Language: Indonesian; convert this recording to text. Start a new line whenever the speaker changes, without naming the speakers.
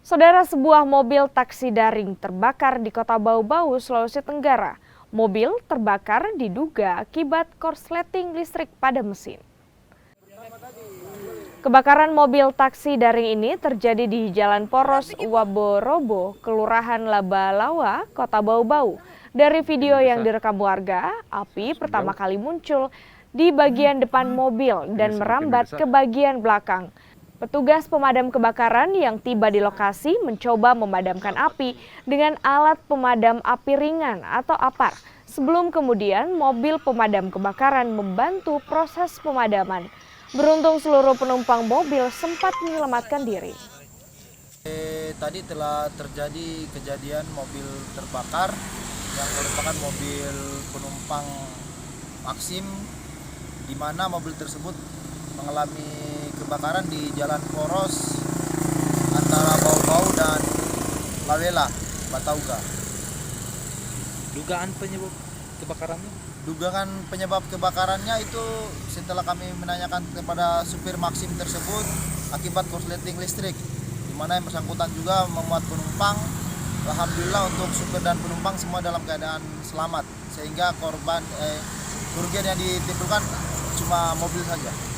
Saudara, sebuah mobil taksi daring terbakar di Kota Bau-Bau, Sulawesi Tenggara. Mobil terbakar diduga akibat korsleting listrik pada mesin. Kebakaran mobil taksi daring ini terjadi di Jalan Poros Waborobo, Kelurahan Labalawa, Kota Bau-Bau. Dari video yang direkam warga, api pertama kali muncul di bagian depan mobil dan merambat ke bagian belakang. Petugas pemadam kebakaran yang tiba di lokasi mencoba memadamkan api dengan alat pemadam api ringan atau APAR. Sebelum kemudian mobil pemadam kebakaran membantu proses pemadaman. Beruntung seluruh penumpang mobil sempat menyelamatkan diri.
Tadi telah terjadi kejadian mobil terbakar yang merupakan mobil penumpang Maxim, di mana mobil tersebut mengalami kebakaran di Jalan Poros antara Bau-Bau dan Lawela, Batauga.
Dugaan penyebab kebakarannya?
Dugaan penyebab kebakarannya itu setelah kami menanyakan kepada supir Maxim tersebut akibat korsleting listrik, di mana yang bersangkutan juga memuat penumpang. Alhamdulillah untuk supir dan penumpang semua dalam keadaan selamat, sehingga kerugian yang ditimbulkan cuma mobil saja.